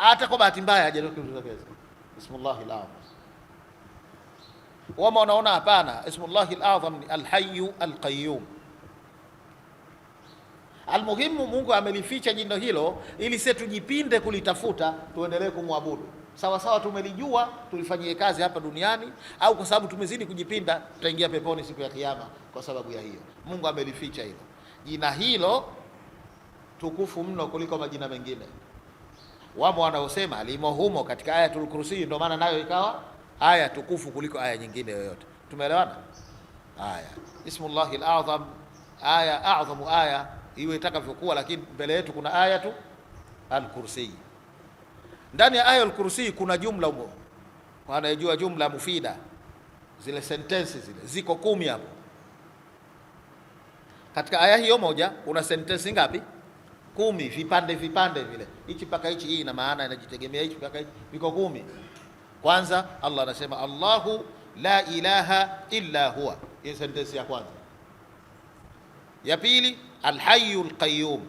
hata kwa bahati mbaya hajatekeleza ismullahi al-azam. Wama unaona hapana, ismullahi al-azam ni al-hayyu al-qayyum. Almuhimu, Mungu amelificha jina hilo ili sisi tujipinde kulitafuta, tuendelee kumwabudu sawa sawa. Tumelijua tulifanyie kazi hapa duniani, au kwa sababu tumezidi kujipinda tutaingia peponi siku ya Kiyama. Kwa sababu ya hiyo Mungu amelificha hilo jina, hilo tukufu mno kuliko majina mengine. Wamo wanaosema limo humo katika Ayatul Kursi, ndio maana nayo ikawa aya tukufu kuliko aya nyingine yoyote. Tumeelewana? Aya ismullahi al-azam, aya a'zamu aya iwe itakavyokuwa, lakini mbele yetu kuna ayatu al-kursi. Ndani ya aya al-kursi kuna jumla humo, kwa anayejua jumla mufida, zile sentensi zile ziko 10 hapo. Katika aya hiyo moja kuna sentensi ngapi? 10, vipande vipande vile, hichi mpaka hichi, hii ina maana inajitegemea, hichi mpaka hichi, viko 10. Kwanza Allah anasema Allahu la ilaha illa huwa, hii sentensi ya kwanza. Ya pili Al-Hayyul Qayyum.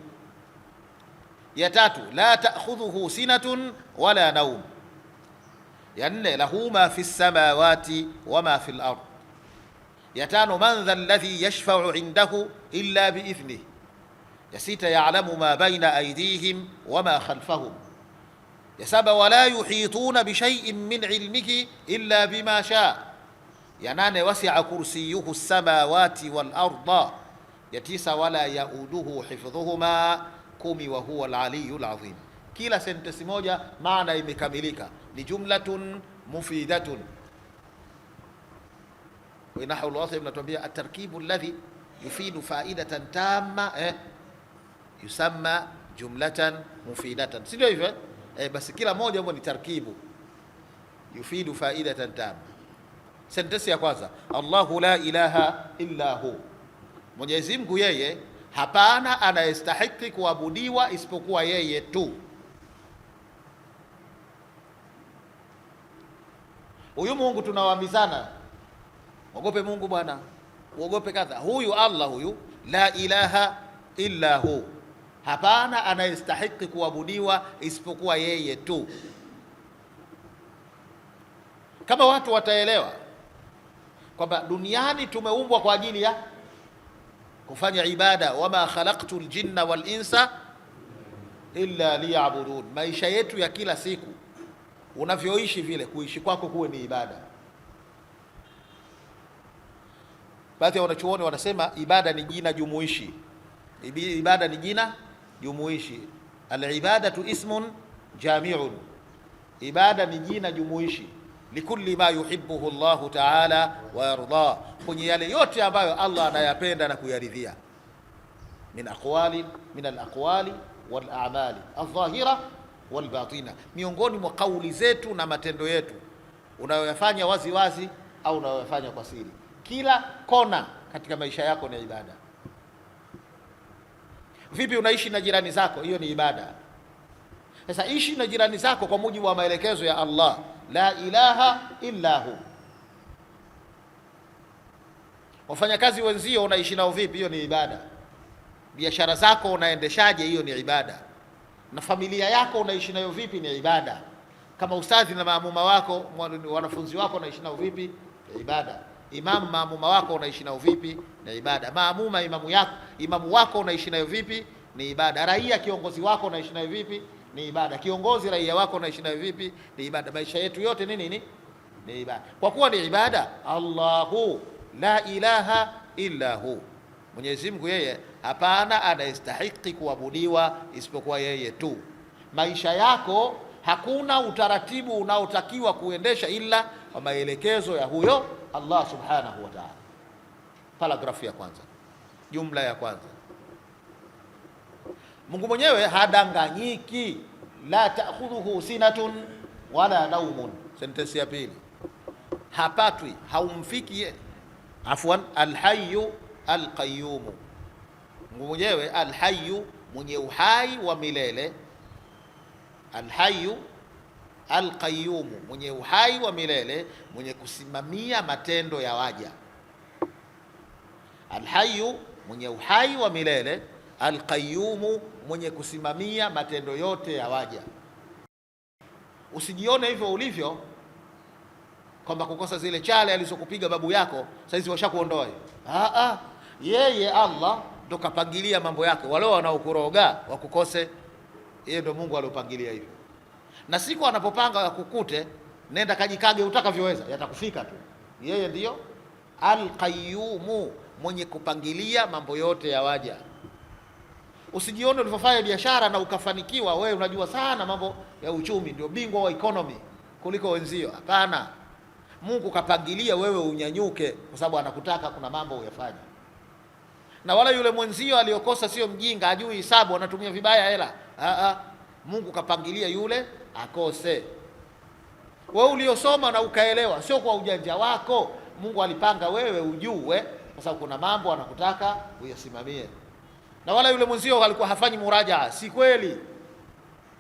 Ya tatu la ta'khudhuhu sinatun wala nawm. Ya nne lahu ma fi samawati wa ma fi al-ard. Ya tano man dha alladhi yashfa'u 'indahu illa bi'ithnihi. Ya sita ya'lamu ma bayna aydihim wa ma khalfahum. Ya saba wala yuhituna bi shay'in min 'ilmihi illa bima sha'a. Ya nane wasi'a kursiyyuhu as-samawati wal arda. Ya tisa wala yauduhu hifdhuhuma, 10 wa huwa al-aliyyul azim. Kila sentensi moja maana imekamilika, ni jumlatun mufidatun. Wa nahwu al-wasf inatuambia at-tarkibu alladhi yufidu faidatan tamma yusamma jumlatan mufidatan, sio hivyo? Basi kila moja humo ni tarkibu yufidu faidatan tamma. Sentensi ya kwanza Allahu la ilaha illa hu, Mwenyezi Mungu yeye hapana anayestahiki kuabudiwa isipokuwa yeye tu. Huyu Mungu tunawaambizana, ogope Mungu bwana, uogope kadha. Huyu Allah huyu la ilaha illa hu, hapana anayestahiki kuabudiwa isipokuwa yeye tu. Kama watu wataelewa kwamba duniani tumeumbwa kwa ajili ya kufanya ibada, wama khalaqtu ljinna wal insa illa liya'budun. Maisha yetu ya kila siku unavyoishi vile, kuishi kwako kuwe ni ibada. Baadhi ya wanachuoni wanasema ibada ni jina jumuishi. Ibada ni jina jumuishi. Al-ibadatu ismun jami'un, ibada ni jina jumuishi likulli ma yuhibbuhu Allahu ta'ala wa yarda, kwenye yale yote ambayo Allah anayapenda na kuyaridhia, min al-aqwali wal a'mali adh-dhahira wal batina, miongoni mwa kauli zetu na matendo yetu, unayoyafanya wazi wazi au unayoyafanya kwa siri. Kila kona katika maisha yako ni ibada. Vipi unaishi na jirani zako? Hiyo ni ibada. Sasa ishi na jirani zako kwa mujibu wa maelekezo ya Allah, la ilaha illa hu. Wafanyakazi wenzio unaishi nao vipi? Hiyo ni ibada. Biashara zako unaendeshaje? Hiyo ni ibada. Na familia yako unaishi nayo vipi? Ni ibada. Kama ustadhi na maamuma wako, wanafunzi wako unaishi nao vipi? Ni ibada. Imamu maamuma wako unaishi nao vipi? Ni ibada. Maamuma imamu wako unaishi nayo vipi? Ni ibada. Raia kiongozi wako unaishi nayo vipi? Ni ibada. Kiongozi raia wako unaishi nayo vipi? Ni ibada. Maisha yetu yote nini? Ni ibada. Kwa kuwa ni ibada, Allahu la ilaha illa hu, Mwenyezi Mungu yeye hapana anayestahiki kuabudiwa isipokuwa yeye tu. Maisha yako hakuna utaratibu unaotakiwa kuendesha ila kwa maelekezo ya huyo Allah subhanahu wa ta'ala. Paragrafu ya kwanza, jumla ya kwanza. Mungu mwenyewe hadanganyiki, la ta'khudhuhu sinatun wala naumun. Sentensi ya pili, hapatwi, haumfiki afwan, alhayyu alqayyum. Mungu mwenyewe alhayyu, mwenye uhai wa milele, alhayyu alqayyum, mwenye uhai wa milele, mwenye kusimamia matendo ya waja. Alhayyu, mwenye uhai wa milele, alqayyum, mwenye kusimamia matendo yote ya waja. Usijione hivyo ulivyo kwamba kukosa zile chale alizokupiga babu yako saizi washakuondoa hiyo. Yeye Allah ndo kapangilia mambo yako. Wale wanaokuroga wakukose, yeye ndo Mungu aliopangilia hivyo, na siku anapopanga yakukute, nenda kajikage utakavyoweza, yatakufika tu. Yeye ndiyo Al-Qayyum, mwenye kupangilia mambo yote ya waja. Usijione ulivyofanya biashara na ukafanikiwa, wewe unajua sana mambo ya uchumi, ndio bingwa wa economy kuliko wenzio. Hapana, Mungu kapangilia wewe unyanyuke, kwa sababu anakutaka kuna mambo uyafanye. Na wala yule mwenzio aliyokosa sio mjinga, ajui hisabu, anatumia vibaya hela. Mungu kapangilia yule akose. Wewe uliosoma na ukaelewa, sio kwa ujanja wako. Mungu alipanga wewe ujue, kwa sababu kuna mambo anakutaka uyasimamie. Na wala yule mwenzio alikuwa hafanyi murajaa, si kweli.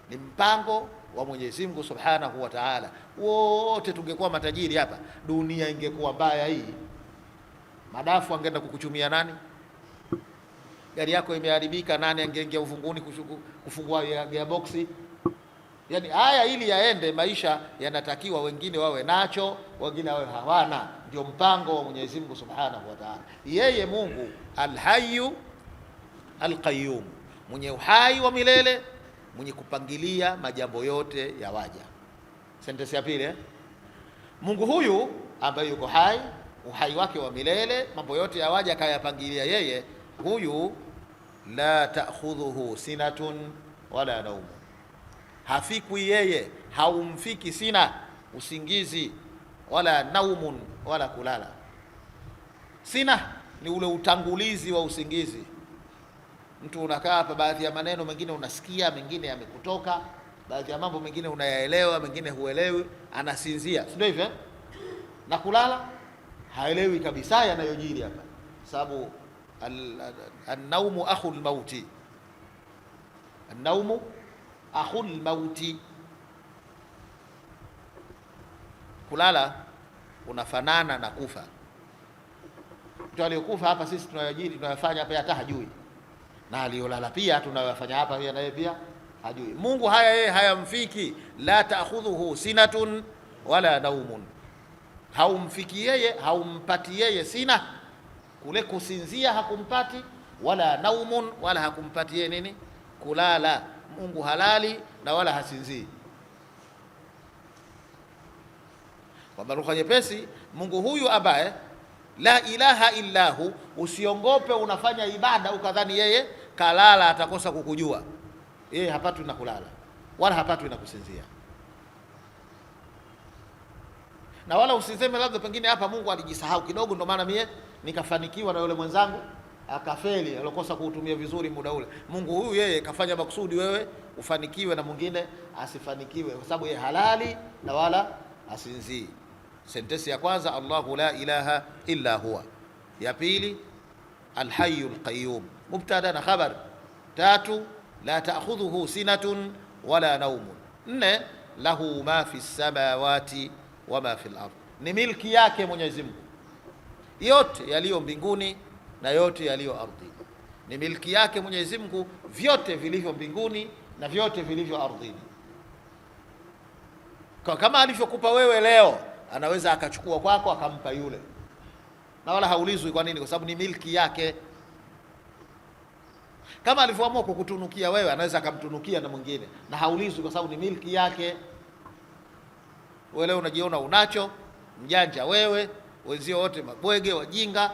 Ni mpango wa Mwenyezi Mungu Subhanahu wa Ta'ala. Wote tungekuwa matajiri hapa, dunia ingekuwa mbaya hii. Madafu angeenda kukuchumia nani? Gari yako imeharibika, nani angeingia ufunguni kufungua gearbox? Yani haya ili yaende, maisha yanatakiwa wengine wawe nacho, wengine wawe hawana. Ndio mpango wa Mwenyezi Mungu Subhanahu wa Ta'ala. Yeye Mungu Al-Hayyu Al-Qayyum, mwenye uhai wa milele, mwenye kupangilia majambo yote ya waja. Sentensi ya pili, Mungu huyu ambaye yuko hai, uhai wake wa milele, mambo yote ya waja akayapangilia yeye. Huyu la ta'khudhuhu sinatun wala naum, hafikwi yeye, haumfiki sina usingizi, wala naumun, wala kulala. Sina ni ule utangulizi wa usingizi. Mtu unakaa hapa, baadhi ya maneno mengine unasikia, mengine yamekutoka, baadhi ya mambo mengine unayaelewa, mengine huelewi, anasinzia, sio hivyo? Na kulala haelewi kabisa yanayojiri hapa, sababu an-naumu akhul mauti, an-naumu akhul mauti. Kulala unafanana na kufa. Mtu aliyokufa hapa sisi tunayojiri tunayofanya hapa hata hajui, na aliyolala pia tunayofanya hapa pia naye pia hajui. Mungu haya yeye hayamfiki, la ta'khudhuhu sinatun wala naumun, haumfiki yeye, haumpati yeye sina, kule kusinzia hakumpati, wala naumun, wala hakumpati yeye nini, kulala. Mungu halali na wala hasinzii. Kwa lugha nyepesi, Mungu huyu ambaye la ilaha illahu, usiongope unafanya ibada ukadhani yeye kalala atakosa kukujua. Yeye hapatwi na kulala wala hapatwi na kusinzia. Na wala usiseme labda pengine hapa Mungu alijisahau kidogo ndio maana mie nikafanikiwa na yule mwenzangu akafeli, alikosa kuutumia vizuri muda ule. Mungu huyu yeye kafanya makusudi wewe ufanikiwe na mwingine asifanikiwe, kwa sababu yeye halali na wala asinzii. Sentensi ya kwanza, Allahu la ilaha illa huwa. Ya pili, Al-Hayyul Qayyum, mubtada na khabar. Tatu, la ta'khudhuhu sinatun wala naumun. Nne, lahu ma fi samawati wa ma fi al-ard, ni milki yake Mwenyezi Mungu, yote yaliyo mbinguni na yote yaliyo ardhini. Ni milki yake Mwenyezi Mungu, vyote vilivyo mbinguni na vyote vilivyo ardhini. Kwa kama alivyokupa wewe leo, anaweza akachukua kwako akampa yule, na wala haulizwi kwa nini, kwa sababu ni milki yake. Kama alivyoamua kukutunukia wewe, anaweza akamtunukia na mwingine na haulizwi, kwa sababu ni milki yake. Wewe leo unajiona unacho, mjanja wewe, wenzio wote mabwege wajinga.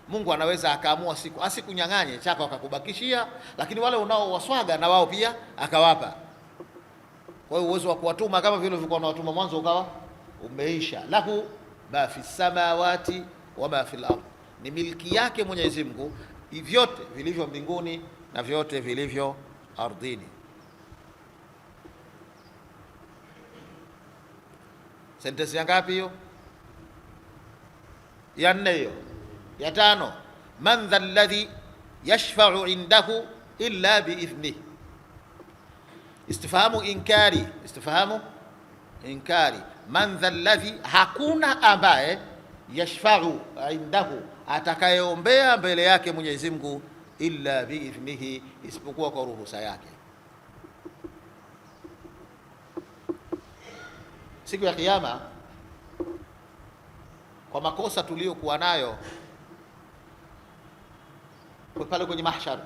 Mungu anaweza akaamua siku asikunyang'anye chako akakubakishia, lakini wale unaowaswaga na wao pia akawapa. Kwa hiyo uwezo wa kuwatuma kama vile ulivyokuwa unawatuma mwanzo ukawa umeisha. Lahu ma fi samawati wa ma fi al-ard, ni milki yake Mwenyezi Mungu, vyote vilivyo mbinguni na vyote vilivyo ardhini. Sentensi ngapi hiyo? Ya nne hiyo. Ya tano, man dha alladhi yashfa'u indahu illa biidhnihi. Istifhamu inkari, istifhamu inkari. Man dha alladhi, hakuna ambaye, yashfa'u indahu, atakayeombea mbele yake Mwenyezi Mungu, illa biidhnihi, isipokuwa kwa ruhusa yake. siku ya Kiyama, kwa makosa tuliyokuwa nayo kwa pale kwenye mahshar,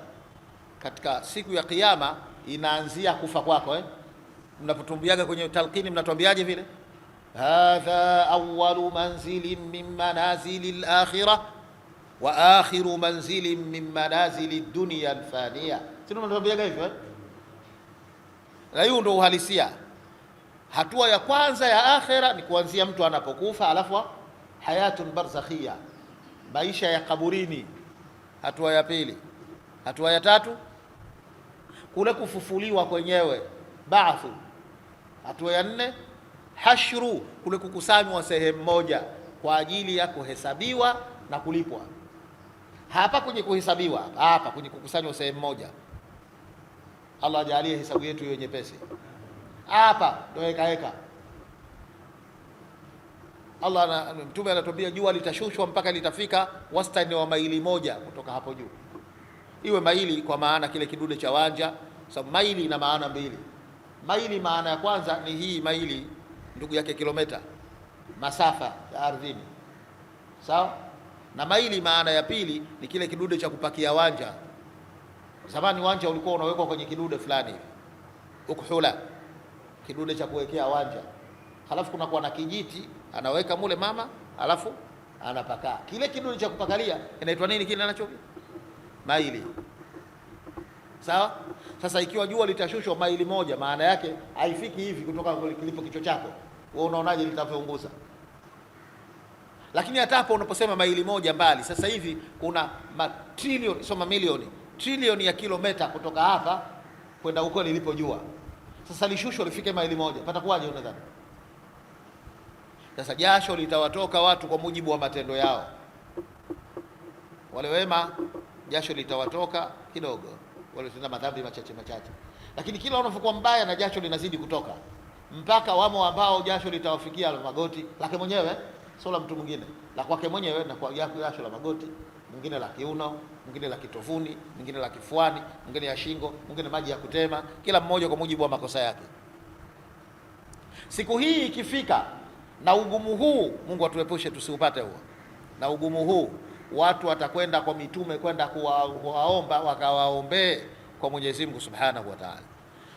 katika siku ya Kiyama inaanzia kufa kwako Mnapotumbiaga kwenye talqini mnatuambiaje vile? Hadha awwalu manzilin min manazili al-akhirah wa akhiru manzilin min manazili ad-dunya al-faniya. Sio mnatuambiaga hivyo Na hiyo ndio uhalisia. Hatua ya kwanza ya akhira ni kuanzia mtu anapokufa, alafu hayatun barzakhia, maisha ya kaburini. Hatua ya pili. Hatua ya tatu kule kufufuliwa kwenyewe, ba'thu. Hatua ya nne hashru, kule kukusanywa sehemu moja kwa ajili ya kuhesabiwa na kulipwa. Hapa kwenye kuhesabiwa, hapa kwenye kukusanywa sehemu moja, Allah ajalie hesabu yetu iwe nyepesi. Hapa ndio heka. Allah Mtume anatuambia jua litashushwa mpaka litafika wastani wa maili moja kutoka hapo juu. Iwe maili kwa maana kile kidude cha wanja, sababu maili ina maana mbili. Maili maana ya kwanza ni hii maili, ndugu yake kilomita, masafa ya ardhini, sawa. Na maili maana ya pili ni kile kidude cha kupakia wanja. Zamani wanja ulikuwa unawekwa kwenye kidude fulani hivi, ukuhula, kidude cha kuwekea wanja, halafu kuna kuwa na kijiti anaweka mule mama, halafu anapaka kile kidude cha kupakalia. Inaitwa nini kile anacho? Maili, sawa. Sasa ikiwa jua litashushwa maili moja, maana yake haifiki hivi kutoka kilipo kichwa chako, wewe unaonaje litavyounguza? Lakini hata hapo unaposema maili moja mbali, sasa hivi kuna matrilioni, soma milioni, trilioni ya kilomita kutoka hapa kwenda huko lilipo jua. Sasa lishushwa lifike maili moja, patakuwaje unadhani? Sasa jasho litawatoka watu kwa mujibu wa matendo yao. Wale wema jasho litawatoka kidogo, wale tuna madhambi machache, lakini kila unapokuwa mbaya na jasho linazidi kutoka, mpaka wamo ambao jasho litawafikia magoti lake mwenyewe, sio la mtu mwingine, la kwake mwenyewe, na kwa jasho la magoti, mwingine la kiuno, mwingine la kitovuni, mwingine la kifuani, mwingine ya shingo, mwingine maji ya kutema, kila mmoja kwa mujibu wa makosa yake. Siku hii ikifika na ugumu huu, Mungu atuepushe tusiupate huo, na ugumu huu, watu watakwenda kwa mitume kwenda kuwaomba, wakawaombee kwa Mwenyezi Mungu Subhanahu wa Ta'ala.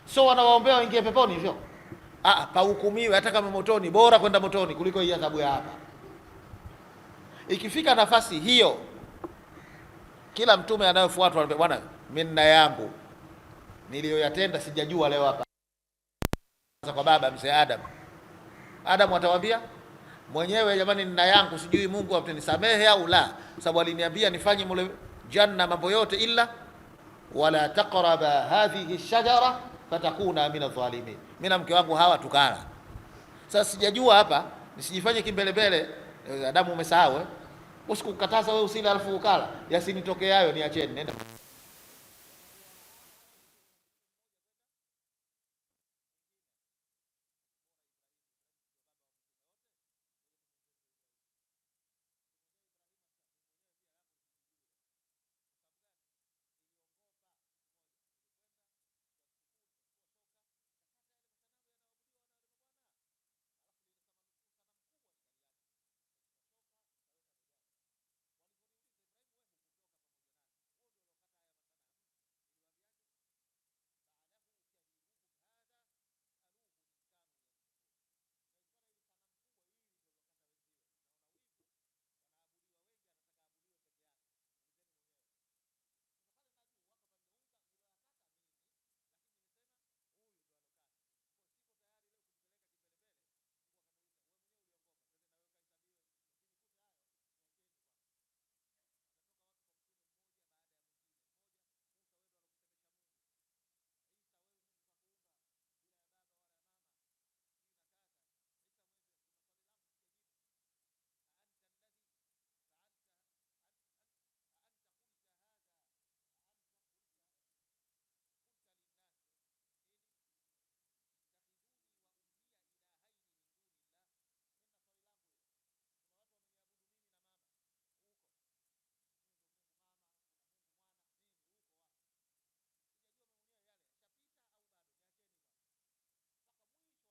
So wanawaombea waingie peponi hivyo? Pahukumiwe hata kama motoni, bora kwenda motoni kuliko hii adhabu ya hapa. Ikifika nafasi hiyo, kila mtume anayofuatwa anambia, bwana, mimi na yangu niliyoyatenda sijajua leo hapa. Kwa baba mzee Adam atawaambia mwenyewe, jamani, nina yangu sijui Mungu atanisamehe au la, sababu aliniambia nifanye mule janna mambo yote illa wala taqraba hadhihi shajara fatakuna min adh-dhalimin. Mimi na mke wangu hawa tukala. Sasa sijajua hapa, nisijifanye kimbelembele. Adamu umesahau usikukataza wewe usile alafu ukala, yasinitokee hayo, niacheni nenda.